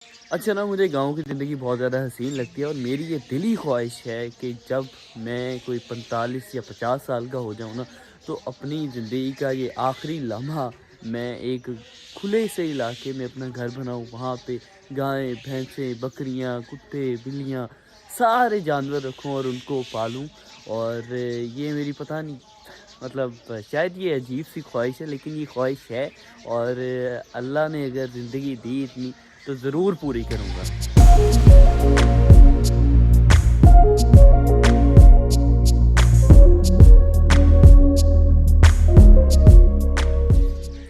अच्छा ना, मुझे गाँव की ज़िंदगी बहुत ज़्यादा हसीन लगती है और मेरी ये दिली ख्वाहिश है कि जब मैं कोई 45 या 50 साल का हो जाऊँ ना, तो अपनी ज़िंदगी का ये आखिरी लम्हा मैं एक खुले से इलाके में अपना घर बनाऊँ। वहाँ पे गायें, भैंसें, बकरियाँ, कुत्ते, बिल्लियाँ, सारे जानवर रखूँ और उनको पालूँ। और ये मेरी पता नहीं, मतलब शायद ये अजीब-सी ख्वाहिश है, लेकिन ये ख्वाहिश है। और अल्लाह ने अगर ज़िंदगी दी इतनी, तो ज़रूर पूरी करूँगा।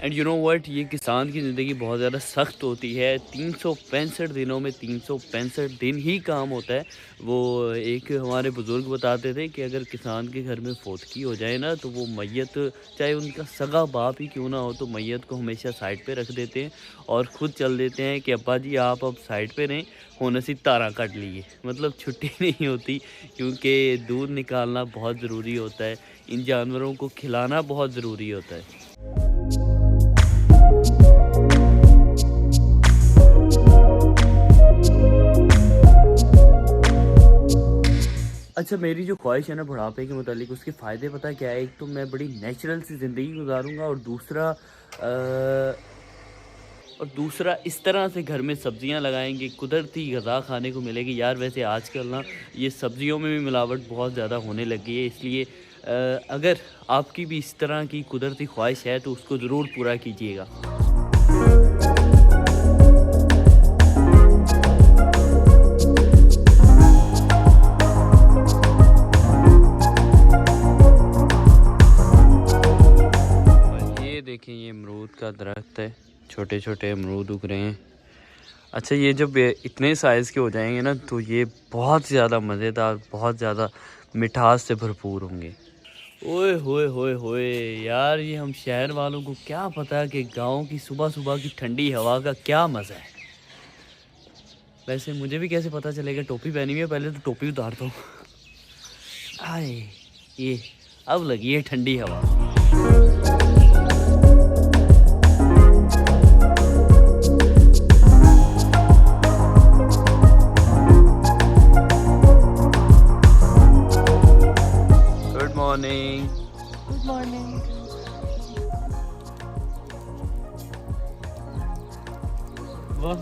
एंड यू नो व्हाट, ये किसान की ज़िंदगी बहुत ज़्यादा सख्त होती है। 365 दिनों में 365 दिन ही काम होता है। वो एक हमारे बुज़ुर्ग बताते थे कि अगर किसान के घर में फोतकी हो जाए ना, तो वो मैयत, चाहे उनका सगा बाप ही क्यों ना हो, तो मैयत को हमेशा साइड पे रख देते हैं और ख़ुद चल देते हैं कि अब्बा जी आप अब साइड पे रहें, होने से तारा कट लिए। मतलब छुट्टी नहीं होती, क्योंकि दूध निकालना बहुत ज़रूरी होता है, इन जानवरों को खिलाना बहुत ज़रूरी होता है। अच्छा, मेरी जो ख्वाहिश है ना बुढ़ापे के मुतालिक, उसके फ़ायदे पता क्या है? एक तो मैं बड़ी नेचुरल सी ज़िंदगी गुज़ारूँगा, और दूसरा इस तरह से घर में सब्ज़ियाँ लगाएँगे, कुदरती ग़िज़ा खाने को मिलेगी। यार वैसे आजकल ना ये सब्ज़ियों में भी मिलावट बहुत ज़्यादा होने लगी है, इसलिए अगर आपकी भी इस तरह की कुदरती ख्वाहिश है तो उसको ज़रूर पूरा कीजिएगा। ये देखें, ये अमरूद का दरख्त है, छोटे छोटे अमरूद उग रहे हैं। अच्छा, ये जब इतने साइज़ के हो जाएंगे ना, तो ये बहुत ज़्यादा मज़ेदार, बहुत ज़्यादा मिठास से भरपूर होंगे। ओए होए होए होए यार, ये हम शहर वालों को क्या पता कि गांव की सुबह सुबह की ठंडी हवा का क्या मज़ा है। वैसे मुझे भी कैसे पता चलेगा? टोपी पहनी हुई है, पहले तो टोपी उतारता हूँ। आए, ये अब लगी है ठंडी हवा। Good morning. Good morning. वाह,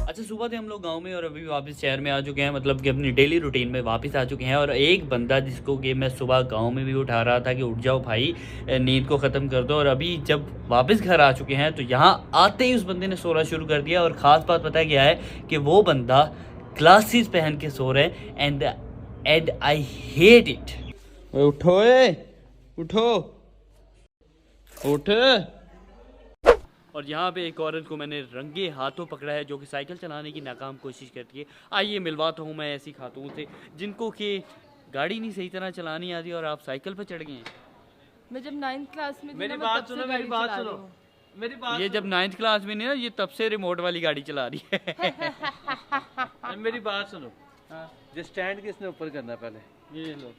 अच्छा, सुबह थे हम लोग गांव में और अभी वापस शहर में आ चुके हैं, मतलब कि अपनी डेली रूटीन में वापस आ चुके हैं। और एक बंदा जिसको कि मैं सुबह गांव में भी उठा रहा था कि उठ जाओ भाई, नींद को ख़त्म कर दो, और अभी जब वापस घर आ चुके हैं तो यहाँ आते ही उस बंदे ने सोना शुरू कर दिया। और ख़ास बात पता है क्या है? कि वो बंदा ग्लासेस पहन के सो रहे हैं, एंड आई हेट इट। उठो, उठो, उठ। और यहाँ पे एक औरत को मैंने रंगे हाथों पकड़ा है, जो कि साइकिल चलाने की नाकाम कोशिश करती है। आइए मिलवाता हूँ मैं ऐसी खातून से जिनको कि गाड़ी नहीं सही तरह चलानी आती और आप साइकिल पर चढ़ गए हैं। मैं जब 9th क्लास में थी मेरी ना, मैं बात तब से सुनो, गाड़ी मेरी बात चला सुनो, रही हूँ। मेरी बात ये जब 9th क्लास में नहीं ना, ये तब से रिमोट वाली गाड़ी चला रही है। मेरी बात सुनो। जो स्टैंड किसने ऊपर करना है पहले? ये लो,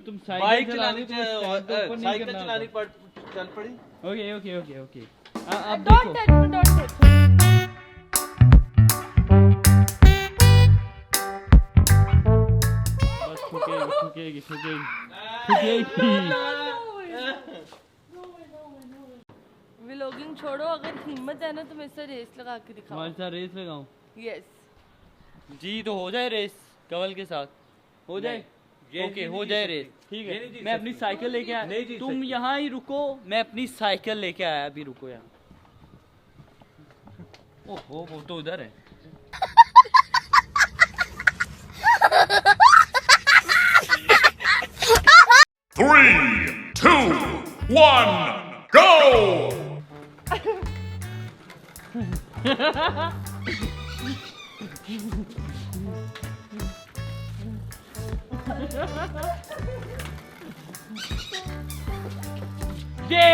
तुम बाइक चलानी साइकिल चलानी चल पड़ी। ओके ओके ओके ओके, आप don't touch me, don't touch me. बस ठुकेगी ठुकेगी ठुकेगी। व्लॉगिंग छोड़ो, अगर हिम्मत है ना तो मेरे से रेस लगा के दिखाओ। हमारे साथ रेस लगाऊं? यस जी, तो हो जाए रेस कवल के साथ, हो जाए। ओके, हो जाए रेस, ठीक है। मैं अपनी साइकिल लेके आया, तुम यहाँ ही रुको, मैं अपनी साइकिल लेके आया, अभी रुको यहाँ। ओहो, वो तो उधर है। Three, two, one, go! ये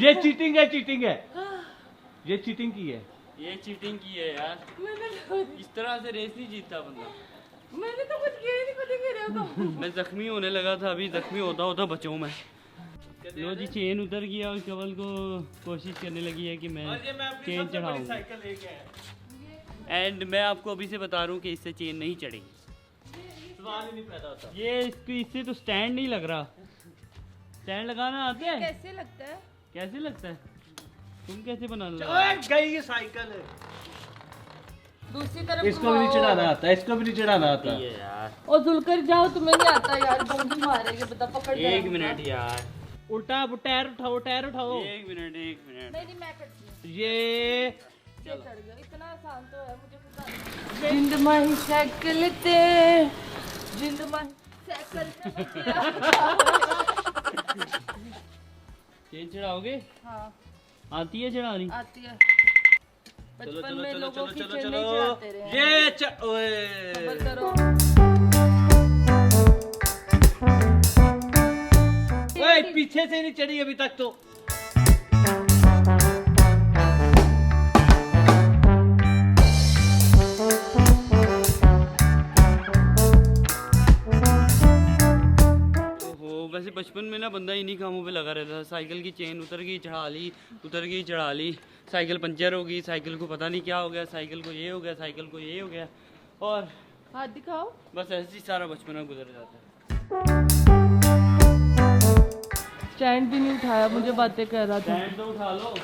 ये चीटिंग है, चीटिंग है, ये चीटिंग की है। ये चीटिंग की है यार, मैंने इस तरह से रेस नहीं जीतता बंदा। तो कुछ किया ही नहीं, खुद ही कह रहे हो तुम। मैं जख्मी होने लगा था, अभी जख्मी होता होता बचाऊं मैं। लो जी, चेन उतर गया और कवल को कोशिश करने लगी है कि मैं चेन चढ़ाऊं। साइकिल लेके आया। एंड मैं आपको अभी से बता रहा हूँ कि इससे चेन नहीं चढ़ेगी। सवाल ही नहीं पैदा होता। ये इससे तो स्टैंड नहीं लग रहा। स्टैंड लगाना आते हैं? कैसे लगता है? कैसे लगता है? तुम कैसे बना लो? ओए गई ये साइकिल है। दूसरी तरफ इसको भी नहीं चढ़ाना आता, इसको भी नहीं चढ़ाना आता। ये यार, और झुलकर जाओ, तुम्हें नहीं आता यार, गोंगी मारेंगे, बता पकड़ के एक रखना। मिनट यार, उल्टा टायर उठाओ, टायर उठाओ। एक मिनट। नहीं मैं करती हूँ। ये चढ़ गया, इतना आसान तो है, मुझे खुद जिंद माही साइकिल ते, जिंद माही साइकिल चेन चढ़ाओगे? हाँ आती है चढ़ानी? आती है। चलो बचपन चलो में चलो लोगों चलो की चलो चेन चलो। नहीं चढ़ाते रहे हैं। ये ओए सबर करो। ओए पीछे से नहीं चढ़ी अभी तक तो। ओहो, वैसे बचपन में ना बंदा इन्हीं कामों पे लगा रहता था। साइकिल की चेन उतर गई चढ़ा ली, उतर गई चढ़ा ली, साइकिल पंचर हो गई, साइकिल को पता नहीं क्या हो गया, साइकिल को ये हो गया, साइकिल को ये हो गया, और हाथ दिखाओ। बस ऐसे ही सारा बचपना गुजर जाता है। स्टैंड भी नहीं उठाया, मुझे बातें कर रहा था। स्टैंड तो उठा लो।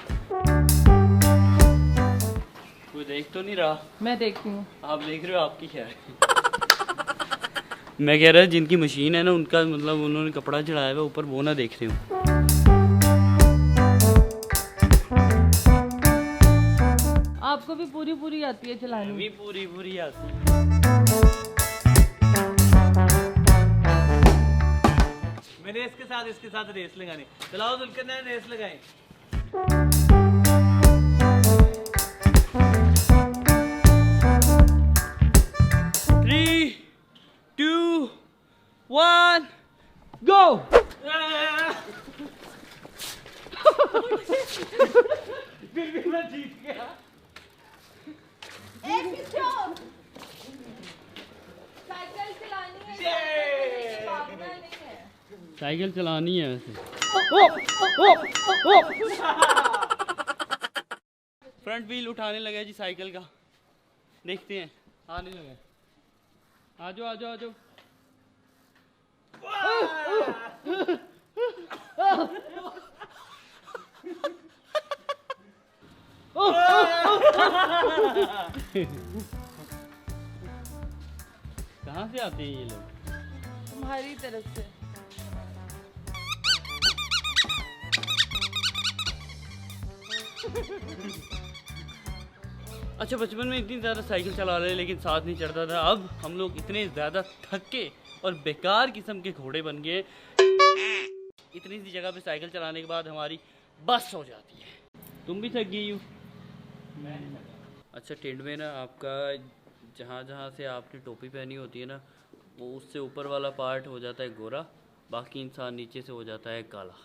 कोई देख तो नहीं रहा? मैं देखती हूँ। आप देख रहे हो, आपकी क्या है? मैं कह रहा जिनकी मशीन है ना, उनका मतलब उन्होंने कपड़ा चढ़ाया हुआ ऊपर, वो ना देख रहे हो। आपको भी पूरी पूरी आती है चलानी? भी पूरी पूरी आती। मैंने इसके साथ रेस लगानी। चलाओ जुल्कर ने रेस लगाई। 3, 2, 1, go! फिर भी मैं जीत गया। साइकिल चलानी है, भागना नहीं है। साइकिल चलानी है वैसे। फ्रंट व्हील उठाने लगा जी साइकिल का, देखते हैं। आने लगा, आ जाओ आ जाओ आ जाओ। कहाँ से आते हैं ये लोग? तुम्हारी तरफ से। अच्छा, बचपन में इतनी ज़्यादा साइकिल चला रहे लेकिन साथ नहीं चढ़ता था। अब हम लोग इतने ज़्यादा थके और बेकार किस्म के घोड़े बन गए। इतनी सी जगह पे साइकिल चलाने के बाद हमारी बस हो जाती है। तुम भी थक गई हो? अच्छा, टेंट में ना आपका जहाँ जहाँ से आपने टोपी पहनी होती है ना, वो उससे ऊपर वाला पार्ट हो जाता है गोरा, बाकी इंसान नीचे से हो जाता है काला।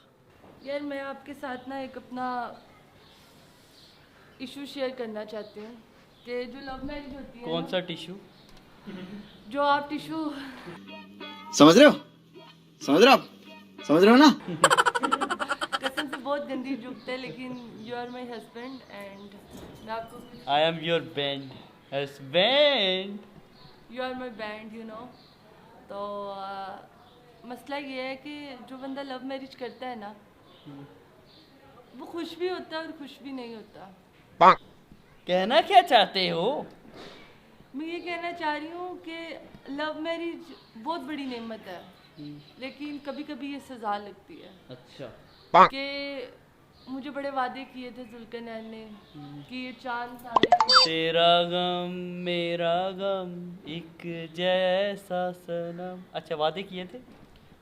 यार मैं आपके साथ ना एक अपना इशू शेयर करना चाहती हूँ कि जो लव मैरिज होती है कौन ना, सा टिश्यू? जो आप टिशू समझ रहे हो? समझ रहे हो आप? समझ रहे हो ना? कसम से बहुत गंदी जुगते, लेकिन you are my husband and मैं आपको I am your band husband. You are my band, you know. तो मसला ये है कि जो बंदा लव मैरिज करता है ना, वो खुश भी होता है और खुश भी नहीं होता। कहना क्या चाहते हो? मैं ये कहना चाह रही हूँ कि लव मैरिज बहुत बड़ी नेमत है, लेकिन कभी कभी ये सजा लगती है। अच्छा, कि मुझे बड़े वादे किए थे जुल्करनैन ने कि ये चांद तारे तेरा गम मेरा गम एक जैसा सनम। अच्छा, वादे किए थे?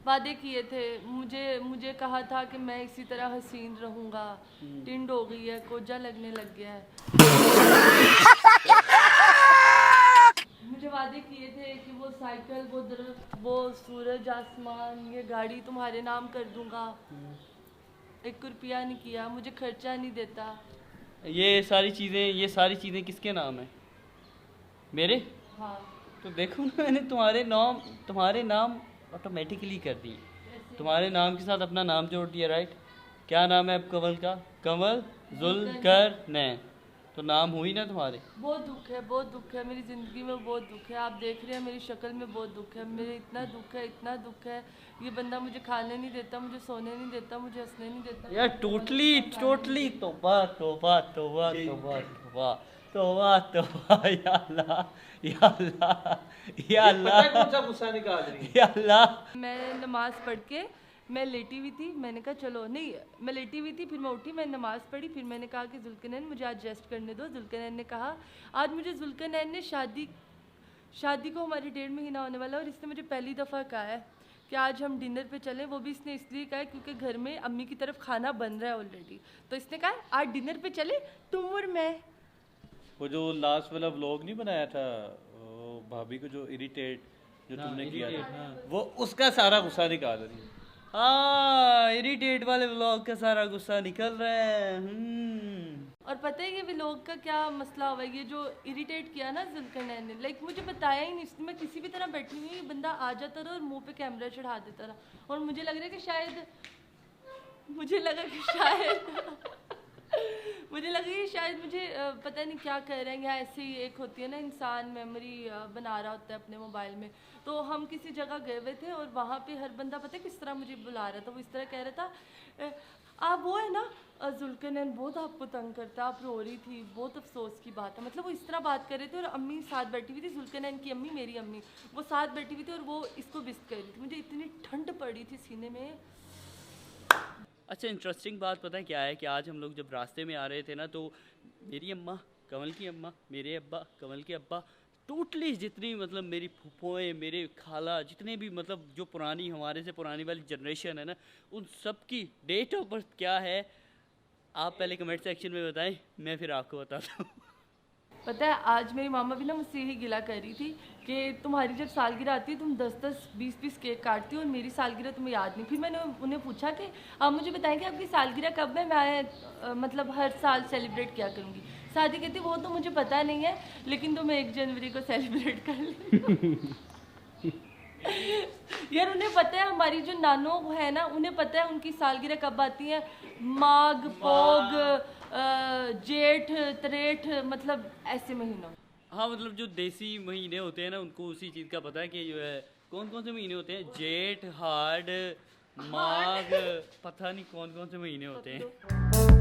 वादे किए थे। मुझे कहा था कि मैं इसी तरह हसीन रहूँगा। टिंड हो गई है, कोजा लगने लग गया है। मुझे वादे किए थे कि वो साइकिल, वो दरख्त, वो सूरज, आसमान, ये गाड़ी तुम्हारे नाम कर दूंगा। 1 रुपया नहीं किया, मुझे खर्चा नहीं देता। ये सारी चीज़ें किसके नाम है? मेरे? हाँ। तो देखो ना, मैंने तुम्हारे नाम ऑटोमेटिकली कर दिए। तुम्हारे नाम के साथ अपना नाम जोड़ दिया, राइट? क्या नाम है अब कंवल का? कंवल जुल्करनैन। तो नाम हुई ना तुम्हारे। बहुत दुख है मेरी ज़िंदगी में, बहुत दुख है। आप देख रहे हैं मेरी शक्ल में बहुत दुख है, मेरे इतना दुख है। ये बंदा मुझे खाने नहीं देता, मुझे सोने नहीं देता, मुझे हंसने नहीं देता यार टोटली तौबा तौबा तौबा तौबा तौबा तौबा तौबा, या अल्लाह या अल्लाह या अल्लाह, कौन सा गुस्सा निकाल रही है? या अल्लाह। मैं नमाज़ पढ़ के मैं लेटी हुई थी, मैंने कहा चलो, नहीं मैं लेटी हुई थी, फिर मैं उठी, मैंने नमाज़ पढ़ी, फिर मैंने कहा कि जुल्करनैन मुझे आज रेस्ट करने दो। जुल्करनैन ने कहा, आज मुझे जुल्करनैन ने शादी को हमारी 1.5 महीना होने वाला है, और इसने मुझे पहली दफ़ा कहा है कि आज हम डिनर पे चलें। वो भी इसने इसलिए कहा है क्योंकि घर में अम्मी की तरफ खाना बन रहा है ऑलरेडी, तो इसने कहा आज डिनर पे चले तुम और मैं। वो जो लास्ट वाला व्लॉग नहीं बनाया था, वो भाभी को जो इरिटेट जो तुमने किया था, वो उसका सारा गुस्सा निकाल रही है। हाँ, इरिटेट वाले व्लॉग का सारा गुस्सा निकल रहा है। और पता है ये व्लॉग का क्या मसला हुआ है? ये जो इरिटेट किया ना जुल्करनैन ने, लाइक मुझे बताया ही नहीं। मैं किसी भी तरह बैठी हुई, ये बंदा आ जाता रहा और मुंह पे कैमरा चढ़ा देता रहा, और मुझे लग रहा है कि शायद मुझे लगा कि शायद मुझे पता नहीं क्या कह रहे हैं। यहाँ ऐसे ही एक होती है ना, इंसान मेमोरी बना रहा होता है अपने मोबाइल में। तो हम किसी जगह गए हुए थे, और वहाँ पे हर बंदा पता है किस तरह मुझे बुला रहा था। वो इस तरह कह रहा था, आप वो है ना जुल्करनैन, बहुत आपको तंग करता, आप रो रही थी, बहुत अफसोस की बात है। मतलब वो इस तरह बात कर रहे थे, और अम्मी साथ बैठी हुई थी, जुल्करनैन की अम्मी, मेरी अम्मी, वो साथ बैठी हुई थी, और वो इसको विस्क कर रही थी। मुझे इतनी ठंड पड़ी थी सीने में। अच्छा, इंटरेस्टिंग बात पता है क्या है कि आज हम लोग जब रास्ते में आ रहे थे ना, तो मेरी अम्मा, कंवल की अम्मा, मेरे अब्बा, कंवल के अब्बा, टोटली जितनी मतलब मेरी फूफोएँ, मेरे खाला, जितने भी मतलब जो पुरानी हमारे से पुरानी वाली जनरेशन है ना, उन सब की डेट ऑफ बर्थ क्या है आप पहले कमेंट सेक्शन में बताएं, मैं फिर आपको बताता हूँ। पता है आज मेरी मामा भी ना मुझसे यही गिला कर रही थी कि तुम्हारी जब सालगिरह आती है तुम 10-10, 20-20 केक काटती हो, और मेरी सालगिरह तुम्हें याद नहीं। फिर मैंने उन्हें पूछा कि आप मुझे बताएं कि आपकी सालगिरह कब है, मैं मतलब हर साल सेलिब्रेट किया करूँगी। शादी कहती वो तो मुझे पता नहीं है, लेकिन तुम 1 जनवरी को सेलिब्रेट कर लेना। यार उन्हें पता है, हमारी जो नानो है ना, उन्हें पता है उनकी सालगिरह कब आती है। माघ, पोग, जेठ, त्रेठ, मतलब ऐसे महीनों। हाँ, मतलब जो देसी महीने होते हैं ना, उनको उसी चीज़ का पता है कि जो है कौन कौन से महीने होते हैं, जेठ, हार्ड, माघ, पता नहीं कौन कौन से महीने होते हैं।